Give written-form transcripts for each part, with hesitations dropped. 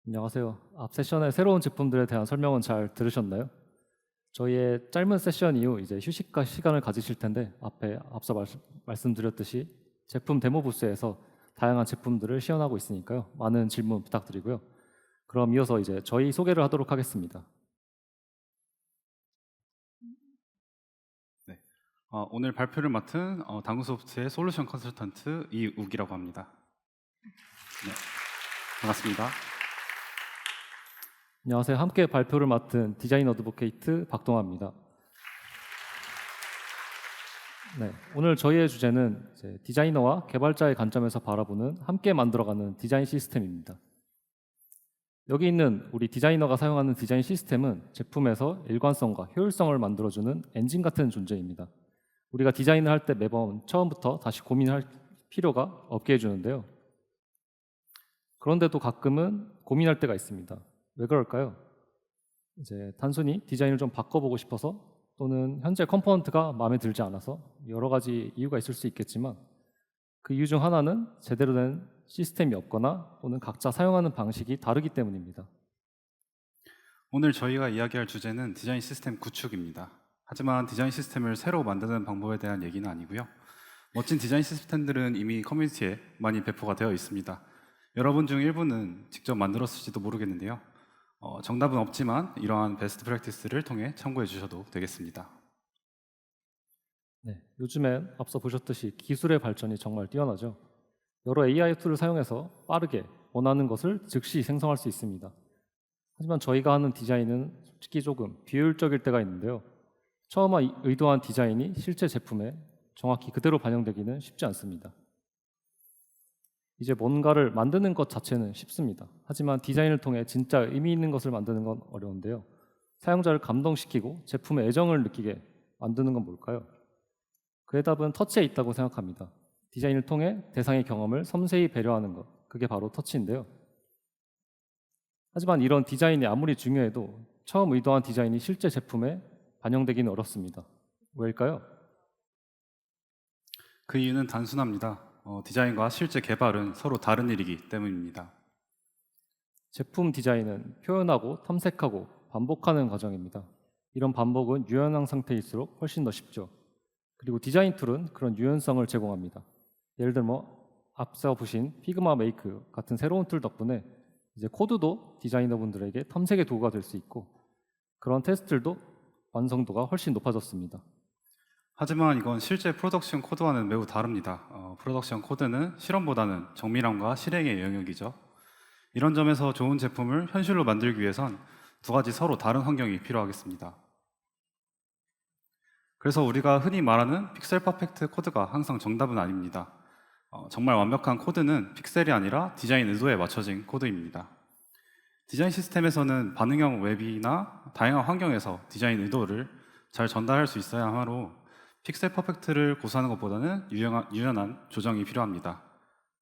안녕하세요. 앞 세션의 새로운 제품들에 대한 설명은 잘 들으셨나요? 저희의 짧은 세션 이후 이제 휴식과 시간을 가지실 텐데 앞에 앞서 말씀드렸듯이 제품 데모 부스에서 다양한 제품들을 시연하고 있으니까요. 많은 질문 부탁드리고요. 그럼 이어서 이제 저희 소개를 하도록 하겠습니다. 네. 오늘 발표를 맡은 당구소프트의 솔루션 컨설턴트 이욱이라고 합니다. 네, 반갑습니다. 안녕하세요. 함께 발표를 맡은 디자인 어드보케이트 박동아입니다. 네, 오늘 저희의 주제는 이제 디자이너와 개발자의 관점에서 바라보는 함께 만들어가는 디자인 시스템입니다. 여기 있는 우리 디자이너가 사용하는 디자인 시스템은 제품에서 일관성과 효율성을 만들어주는 엔진 같은 존재입니다. 우리가 디자인을 할 때 매번 처음부터 다시 고민할 필요가 없게 해주는데요. 그런데도 가끔은 고민할 때가 있습니다. 왜 그럴까요? 이제 단순히 디자인을 좀 바꿔보고 싶어서 또는 현재 컴포넌트가 마음에 들지 않아서 여러 가지 이유가 있을 수 있겠지만 그 이유 중 하나는 제대로 된 시스템이 없거나 또는 각자 사용하는 방식이 다르기 때문입니다. 오늘 저희가 이야기할 주제는 디자인 시스템 구축입니다. 하지만 디자인 시스템을 새로 만드는 방법에 대한 얘기는 아니고요. 멋진 디자인 시스템들은 이미 커뮤니티에 많이 배포가 되어 있습니다. 여러분 중 일부는 직접 만들었을지도 모르겠는데요. 정답은 없지만 이러한 베스트 프랙티스를 통해 참고해 주셔도 되겠습니다. 네, 요즘엔 앞서 보셨듯이 기술의 발전이 정말 뛰어나죠. 여러 AI 툴을 사용해서 빠르게 원하는 것을 즉시 생성할 수 있습니다. 하지만 저희가 하는 디자인은 솔직히 조금 비효율적일 때가 있는데요. 처음 의도한 디자인이 실제 제품에 정확히 그대로 반영되기는 쉽지 않습니다. 이제 뭔가를 만드는 것 자체는 쉽습니다. 하지만 디자인을 통해 진짜 의미 있는 것을 만드는 건 어려운데요. 사용자를 감동시키고 제품의 애정을 느끼게 만드는 건 뭘까요? 그 해답은 터치에 있다고 생각합니다. 디자인을 통해 대상의 경험을 섬세히 배려하는 것, 그게 바로 터치인데요. 하지만 이런 디자인이 아무리 중요해도 처음 의도한 디자인이 실제 제품에 반영되기는 어렵습니다. 왜일까요? 그 이유는 단순합니다. 디자인과 실제 개발은 서로 다른 일이기 때문입니다. 제품 디자인은 표현하고 탐색하고 반복하는 과정입니다. 이런 반복은 유연한 상태일수록 훨씬 더 쉽죠. 그리고 디자인 툴은 그런 유연성을 제공합니다. 예를 들어 앞서 보신 피그마 메이크 같은 새로운 툴 덕분에 이제 코드도 디자이너분들에게 탐색의 도구가 될 수 있고 그런 테스트들도 완성도가 훨씬 높아졌습니다. 하지만 이건 실제 프로덕션 코드와는 매우 다릅니다. 프로덕션 코드는 실험보다는 정밀함과 실행의 영역이죠. 이런 점에서 좋은 제품을 현실로 만들기 위해선 두 가지 서로 다른 환경이 필요하겠습니다. 그래서 우리가 흔히 말하는 픽셀 퍼펙트 코드가 항상 정답은 아닙니다. 정말 완벽한 코드는 픽셀이 아니라 디자인 의도에 맞춰진 코드입니다. 디자인 시스템에서는 반응형 웹이나 다양한 환경에서 디자인 의도를 잘 전달할 수 있어야 하므로 픽셀 퍼펙트를 고수하는 것보다는 유연한 조정이 필요합니다.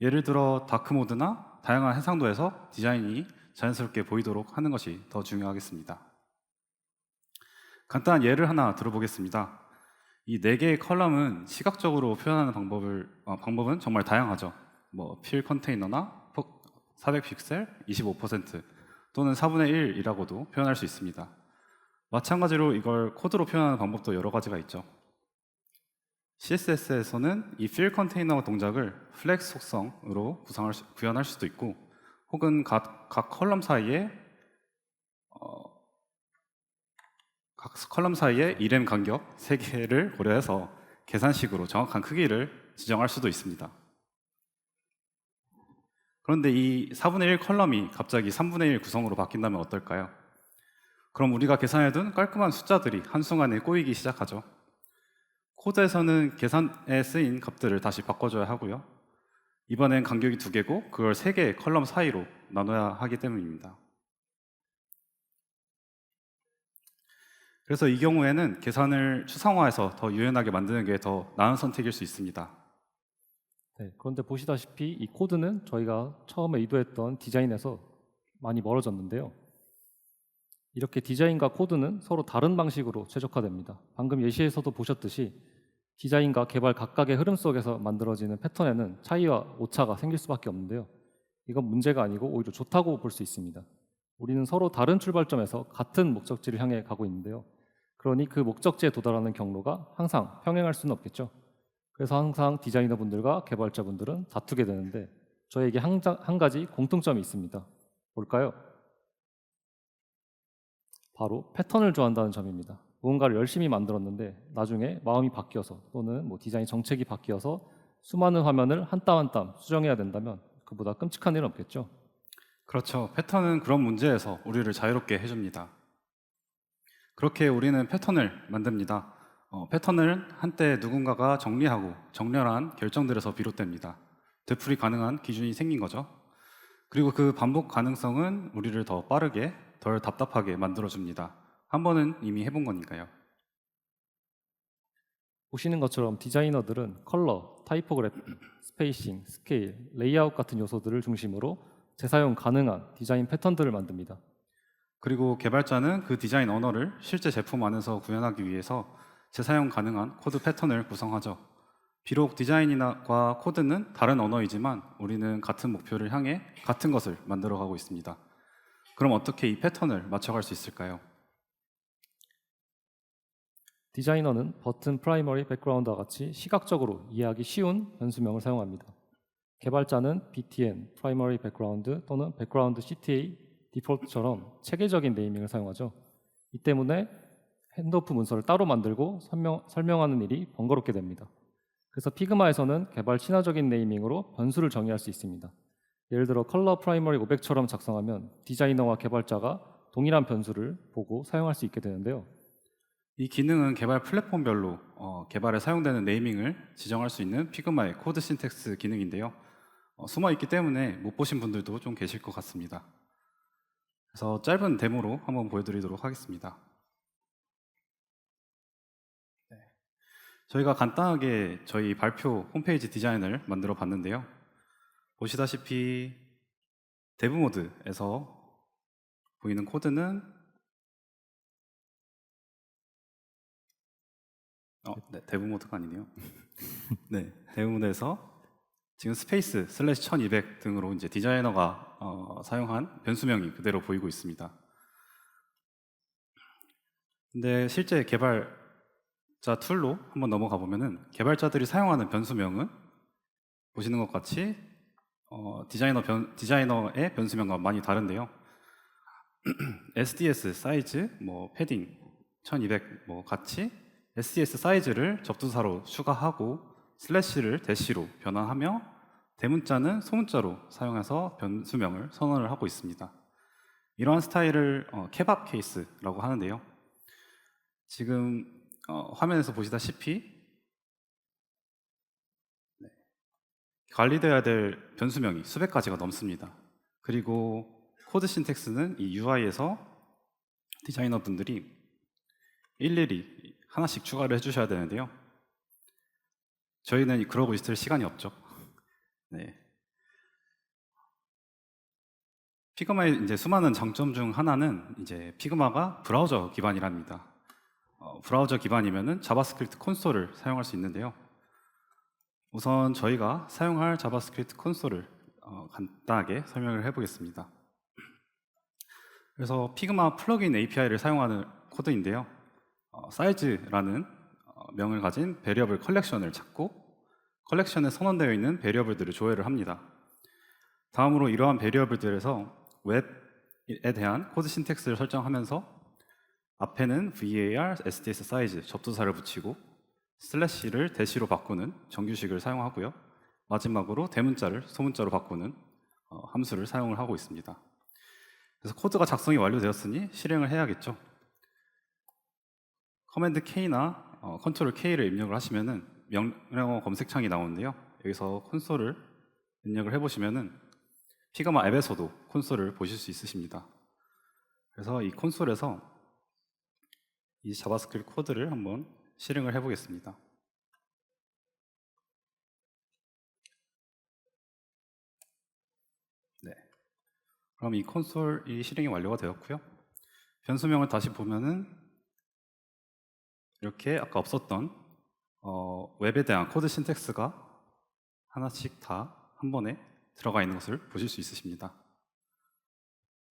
예를 들어 다크 모드나 다양한 해상도에서 디자인이 자연스럽게 보이도록 하는 것이 더 중요하겠습니다. 간단한 예를 하나 들어보겠습니다. 이 4개의 컬럼은 시각적으로 표현하는 방법은 정말 다양하죠. 필 컨테이너나 400픽셀, 25% 또는 4분의 1이라고도 표현할 수 있습니다. 마찬가지로 이걸 코드로 표현하는 방법도 여러 가지가 있죠. CSS에서는 이 필 컨테이너 동작을 플렉스 속성으로 구현할 수도 있고 혹은 각 컬럼 사이에 이렘 간격 3개를 고려해서 계산식으로 정확한 크기를 지정할 수도 있습니다. 그런데 이 4분의 1 컬럼이 갑자기 3분의 1 구성으로 바뀐다면 어떨까요? 그럼 우리가 계산해둔 깔끔한 숫자들이 한순간에 꼬이기 시작하죠. 코드에서는 계산에 쓰인 값들을 다시 바꿔줘야 하고요. 이번엔 간격이 2개고 그걸 3개의 컬럼 사이로 나눠야 하기 때문입니다. 그래서 이 경우에는 계산을 추상화해서 더 유연하게 만드는 게 더 나은 선택일 수 있습니다. 네, 그런데 보시다시피 이 코드는 저희가 처음에 의도했던 디자인에서 많이 멀어졌는데요. 이렇게 디자인과 코드는 서로 다른 방식으로 최적화됩니다. 방금 예시에서도 보셨듯이 디자인과 개발 각각의 흐름 속에서 만들어지는 패턴에는 차이와 오차가 생길 수밖에 없는데요. 이건 문제가 아니고 오히려 좋다고 볼 수 있습니다. 우리는 서로 다른 출발점에서 같은 목적지를 향해 가고 있는데요. 그러니 그 목적지에 도달하는 경로가 항상 평행할 수는 없겠죠. 그래서 항상 디자이너분들과 개발자분들은 다투게 되는데 저에게 한 가지 공통점이 있습니다. 뭘까요? 바로 패턴을 좋아한다는 점입니다. 무언가를 열심히 만들었는데 나중에 마음이 바뀌어서 또는 디자인 정책이 바뀌어서 수많은 화면을 한 땀 한 땀 수정해야 된다면 그보다 끔찍한 일은 없겠죠. 그렇죠. 패턴은 그런 문제에서 우리를 자유롭게 해줍니다. 그렇게 우리는 패턴을 만듭니다. 패턴은 한때 누군가가 정리하고 정렬한 결정들에서 비롯됩니다. 되풀이 가능한 기준이 생긴 거죠. 그리고 그 반복 가능성은 우리를 더 빠르게, 덜 답답하게 만들어줍니다. 한 번은 이미 해본 거니까요. 보시는 것처럼 디자이너들은 컬러, 타이포그래피, 스페이싱, 스케일, 레이아웃 같은 요소들을 중심으로 재사용 가능한 디자인 패턴들을 만듭니다. 그리고 개발자는 그 디자인 언어를 실제 제품 안에서 구현하기 위해서 재사용 가능한 코드 패턴을 구성하죠. 비록 디자인과 코드는 다른 언어이지만 우리는 같은 목표를 향해 같은 것을 만들어가고 있습니다. 그럼 어떻게 이 패턴을 맞춰갈 수 있을까요? 디자이너는 버튼, 프라이머리, 백그라운드와 같이 시각적으로 이해하기 쉬운 변수명을 사용합니다. 개발자는 btn, 프라이머리 백그라운드 또는 백그라운드 cta, 디폴트처럼 체계적인 네이밍을 사용하죠. 이 때문에 핸드오프 문서를 따로 만들고 설명하는 일이 번거롭게 됩니다. 그래서 피그마에서는 개발 친화적인 네이밍으로 변수를 정의할 수 있습니다. 예를 들어 컬러 프라이머리 500처럼 작성하면 디자이너와 개발자가 동일한 변수를 보고 사용할 수 있게 되는데요. 이 기능은 개발 플랫폼별로 개발에 사용되는 네이밍을 지정할 수 있는 피그마의 코드 신텍스 기능인데요. 숨어 있기 때문에 못 보신 분들도 좀 계실 것 같습니다. 그래서 짧은 데모로 한번 보여드리도록 하겠습니다. 저희가 간단하게 저희 발표 홈페이지 디자인을 만들어 봤는데요. 보시다시피 데브 모드에서 보이는 코드는 네, 데브 모드가 아니네요. 네, 데브 모드에서 지금 스페이스 슬래시 1200 등으로 이제 디자이너가 사용한 변수명이 그대로 보이고 있습니다. 근데 실제 개발자 툴로 한번 넘어가 보면은 개발자들이 사용하는 변수명은 보시는 것 같이 디자이너의 변수명과 많이 다른데요. SDS 사이즈, 패딩 1200 같이 SDS 사이즈를 접두사로 추가하고 슬래시를 대시로 변환하며 대문자는 소문자로 사용해서 변수명을 선언을 하고 있습니다. 이러한 스타일을 케밥 케이스라고 하는데요. 지금 화면에서 보시다시피 관리되어야 될 변수명이 수백 가지가 넘습니다. 그리고 코드 신텍스는 이 UI에서 디자이너분들이 일일이 하나씩 추가를 해주셔야 되는데요. 저희는 그러고 있을 시간이 없죠. 네. 피그마의 이제 수많은 장점 중 하나는 이제 피그마가 브라우저 기반이랍니다. 브라우저 기반이면은 자바스크립트 콘솔을 사용할 수 있는데요. 우선 저희가 사용할 자바스크립트 콘솔을 간단하게 설명을 해보겠습니다. 그래서 피그마 플러그인 API를 사용하는 코드인데요. 사이즈라는 명을 가진 베리어블 컬렉션을 찾고 컬렉션에 선언되어 있는 베리어블들을 조회를 합니다. 다음으로 이러한 베리어블들에서 웹에 대한 코드 신텍스를 설정하면서 앞에는 var, sds 사이즈 접두사를 붙이고 슬래시를 대시로 바꾸는 정규식을 사용하고요. 마지막으로 대문자를 소문자로 바꾸는 함수를 사용을 하고 있습니다. 그래서 코드가 작성이 완료되었으니 실행을 해야겠죠. 커맨드 K나 컨트롤 K를 입력을 하시면은 명령어 검색창이 나오는데요. 여기서 콘솔을 입력을 해보시면은 피그마 앱에서도 콘솔을 보실 수 있으십니다. 그래서 이 콘솔에서 이 자바스크립트 코드를 한번 실행을 해보겠습니다. 네. 그럼 이 콘솔이 실행이 완료가 되었고요. 변수명을 다시 보면은 이렇게 아까 없었던 웹에 대한 코드 신텍스가 하나씩 다 한 번에 들어가 있는 것을 보실 수 있으십니다.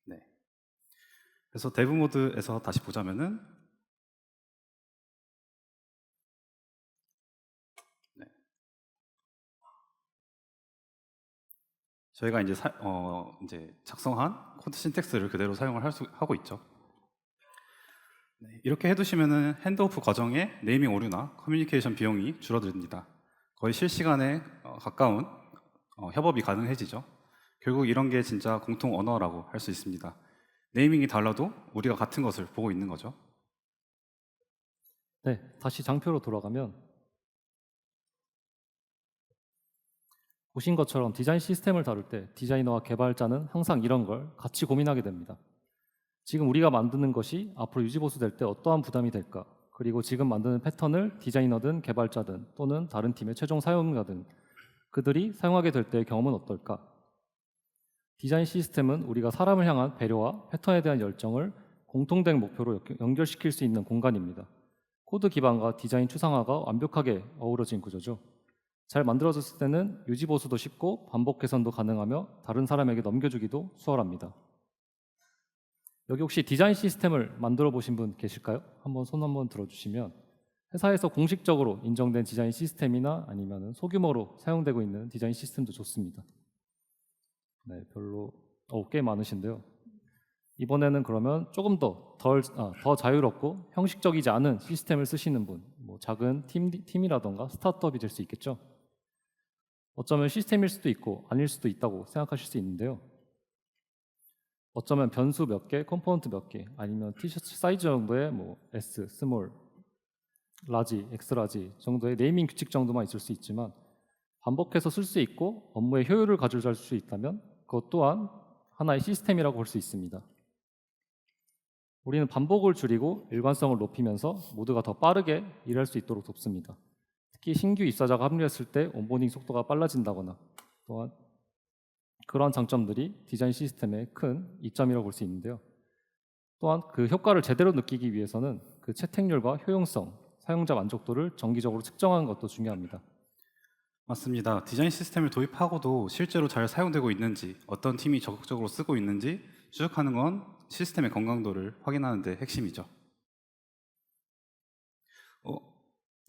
네. 그래서 데브 모드에서 다시 보자면은 네. 저희가 이제 작성한 코드 신텍스를 그대로 사용을 하고 있죠. 네, 이렇게 해두시면은 핸드오프 과정에 네이밍 오류나 커뮤니케이션 비용이 줄어듭니다. 거의 실시간에 가까운 협업이 가능해지죠. 결국 이런 게 진짜 공통 언어라고 할 수 있습니다. 네이밍이 달라도 우리가 같은 것을 보고 있는 거죠. 네, 다시 장표로 돌아가면 보신 것처럼 디자인 시스템을 다룰 때 디자이너와 개발자는 항상 이런 걸 같이 고민하게 됩니다. 지금 우리가 만드는 것이 앞으로 유지보수될 때 어떠한 부담이 될까? 그리고 지금 만드는 패턴을 디자이너든 개발자든 또는 다른 팀의 최종 사용자든 그들이 사용하게 될 때의 경험은 어떨까? 디자인 시스템은 우리가 사람을 향한 배려와 패턴에 대한 열정을 공통된 목표로 연결시킬 수 있는 공간입니다. 코드 기반과 디자인 추상화가 완벽하게 어우러진 구조죠. 잘 만들어졌을 때는 유지보수도 쉽고 반복 개선도 가능하며 다른 사람에게 넘겨주기도 수월합니다. 여기 혹시 디자인 시스템을 만들어 보신 분 계실까요? 한번 손 한번 들어주시면 회사에서 공식적으로 인정된 디자인 시스템이나 아니면 소규모로 사용되고 있는 디자인 시스템도 좋습니다. 네, 꽤 많으신데요. 이번에는 그러면 조금 더 자유롭고 형식적이지 않은 시스템을 쓰시는 분, 뭐 작은 팀이라던가 스타트업이 될 수 있겠죠. 어쩌면 시스템일 수도 있고 아닐 수도 있다고 생각하실 수 있는데요. 어쩌면 변수 몇 개, 컴포넌트 몇 개, 아니면 티셔츠 사이즈 정도의 뭐 S, 스몰, 라지, 엑스라지 정도의 네이밍 규칙 정도만 있을 수 있지만 반복해서 쓸 수 있고 업무의 효율을 가져갈 수 있다면 그것 또한 하나의 시스템이라고 볼 수 있습니다. 우리는 반복을 줄이고 일관성을 높이면서 모두가 더 빠르게 일할 수 있도록 돕습니다. 특히 신규 입사자가 합류했을 때 온보딩 속도가 빨라진다거나 또한 그러한 장점들이 디자인 시스템의 큰 이점이라고 볼 수 있는데요. 또한 그 효과를 제대로 느끼기 위해서는 그 채택률과 효용성, 사용자 만족도를 정기적으로 측정하는 것도 중요합니다. 맞습니다. 디자인 시스템을 도입하고도 실제로 잘 사용되고 있는지, 어떤 팀이 적극적으로 쓰고 있는지 추적하는 건 시스템의 건강도를 확인하는 데 핵심이죠.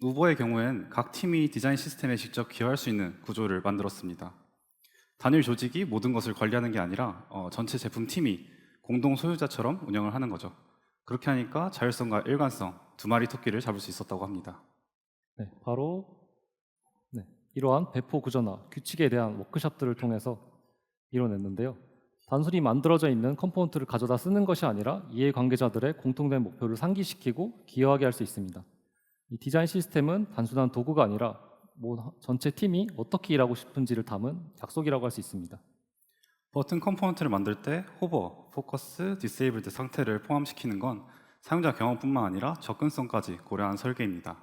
우버의 경우엔 각 팀이 디자인 시스템에 직접 기여할 수 있는 구조를 만들었습니다. 단일 조직이 모든 것을 관리하는 게 아니라 전체 제품 팀이 공동 소유자처럼 운영을 하는 거죠. 그렇게 하니까 자율성과 일관성, 두 마리 토끼를 잡을 수 있었다고 합니다. 네, 이러한 배포 구조나 규칙에 대한 워크숍들을 통해서 이뤄냈는데요. 단순히 만들어져 있는 컴포넌트를 가져다 쓰는 것이 아니라 이해관계자들의 공통된 목표를 상기시키고 기여하게 할 수 있습니다. 이 디자인 시스템은 단순한 도구가 아니라 전체 팀이 어떻게 일하고 싶은지를 담은 약속이라고 할 수 있습니다. 버튼 컴포넌트를 만들 때 호버, 포커스, 디세이블드 상태를 포함시키는 건 사용자 경험뿐만 아니라 접근성까지 고려한 설계입니다.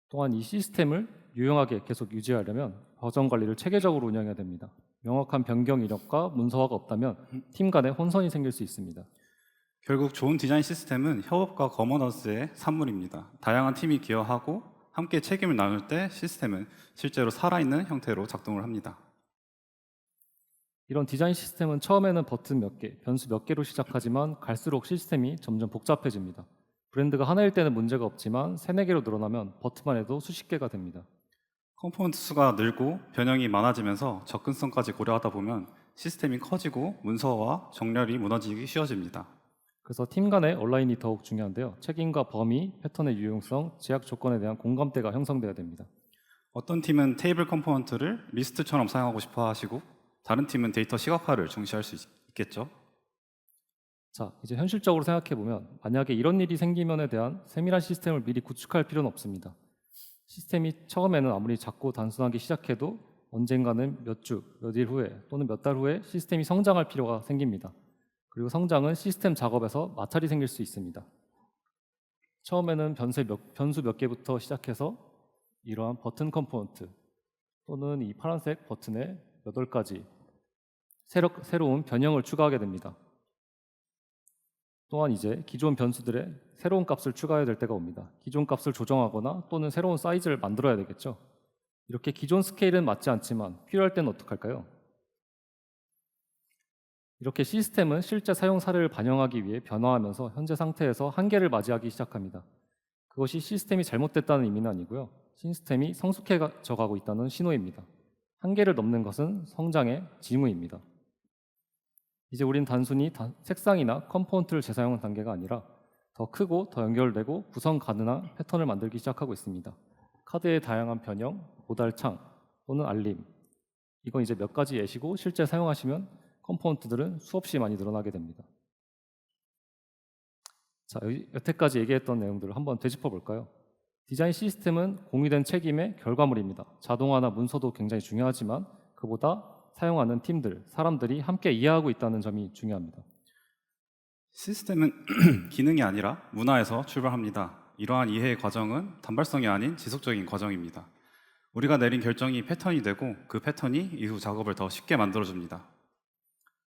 또한 이 시스템을 유용하게 계속 유지하려면 버전 관리를 체계적으로 운영해야 됩니다. 명확한 변경 이력과 문서화가 없다면 팀 간에 혼선이 생길 수 있습니다. 결국 좋은 디자인 시스템은 협업과 거머넌스의 산물입니다. 다양한 팀이 기여하고 함께 책임을 나눌 때 시스템은 실제로 살아있는 형태로 작동을 합니다. 이런 디자인 시스템은 처음에는 버튼 몇 개, 변수 몇 개로 시작하지만 갈수록 시스템이 점점 복잡해집니다. 브랜드가 하나일 때는 문제가 없지만 3, 4개로 늘어나면 버튼만 해도 수십 개가 됩니다. 컴포넌트 수가 늘고 변형이 많아지면서 접근성까지 고려하다 보면 시스템이 커지고 문서와 정렬이 무너지기 쉬워집니다. 그래서 팀 간의 온라인이 더욱 중요한데요. 책임과 범위, 패턴의 유용성, 제약 조건에 대한 공감대가 형성돼야 됩니다. 어떤 팀은 테이블 컴포넌트를 리스트처럼 사용하고 싶어 하시고 다른 팀은 데이터 시각화를 중시할 수 있겠죠. 자, 이제 현실적으로 생각해 보면 만약에 이런 일이 생기면에 대한 세밀한 시스템을 미리 구축할 필요는 없습니다. 시스템이 처음에는 아무리 작고 단순하게 시작해도 언젠가는 몇 주, 몇 일 후에 또는 몇 달 후에 시스템이 성장할 필요가 생깁니다. 그리고 성장은 시스템 작업에서 마찰이 생길 수 있습니다. 처음에는 변수 몇 개부터 시작해서 이러한 버튼 컴포넌트 또는 이 파란색 버튼에 8가지 새로운 변형을 추가하게 됩니다. 또한 이제 기존 변수들의 새로운 값을 추가해야 될 때가 옵니다. 기존 값을 조정하거나 또는 새로운 사이즈를 만들어야 되겠죠. 이렇게 기존 스케일은 맞지 않지만 필요할 때는 어떡할까요? 이렇게 시스템은 실제 사용 사례를 반영하기 위해 변화하면서 현재 상태에서 한계를 맞이하기 시작합니다. 그것이 시스템이 잘못됐다는 의미는 아니고요. 시스템이 성숙해져 가고 있다는 신호입니다. 한계를 넘는 것은 성장의 징후입니다. 이제 우린 단순히 색상이나 컴포넌트를 재사용한 단계가 아니라 더 크고 더 연결되고 구성 가능한 패턴을 만들기 시작하고 있습니다. 카드의 다양한 변형, 모달창 또는 알림, 이건 이제 몇 가지 예시고 실제 사용하시면 컴포넌트들은 수없이 많이 늘어나게 됩니다. 자, 여태까지 얘기했던 내용들을 한번 되짚어 볼까요? 디자인 시스템은 공유된 책임의 결과물입니다. 자동화나 문서도 굉장히 중요하지만 그보다 사용하는 팀들, 사람들이 함께 이해하고 있다는 점이 중요합니다. 시스템은 기능이 아니라 문화에서 출발합니다. 이러한 이해의 과정은 단발성이 아닌 지속적인 과정입니다. 우리가 내린 결정이 패턴이 되고 그 패턴이 이후 작업을 더 쉽게 만들어줍니다.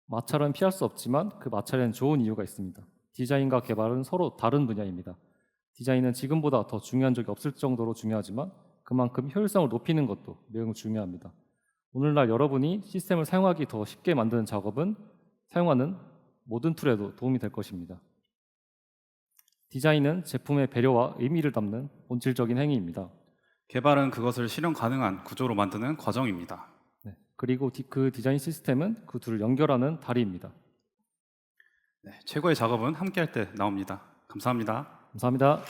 마찰은 피할 수 없지만 그 마찰에는 좋은 이유가 있습니다. 디자인과 개발은 서로 다른 분야입니다. 디자인은 지금보다 더 중요한 적이 없을 정도로 중요하지만 그만큼 효율성을 높이는 것도 매우 중요합니다. 오늘날 여러분이 시스템을 사용하기 더 쉽게 만드는 작업은 사용하는 모든 툴에도 도움이 될 것입니다. 디자인은 제품의 배려와 의미를 담는 본질적인 행위입니다. 개발은 그것을 실현 가능한 구조로 만드는 과정입니다. 네, 그리고 그 디자인 시스템은 그 둘을 연결하는 다리입니다. 네, 최고의 작업은 함께할 때 나옵니다. 감사합니다. 감사합니다.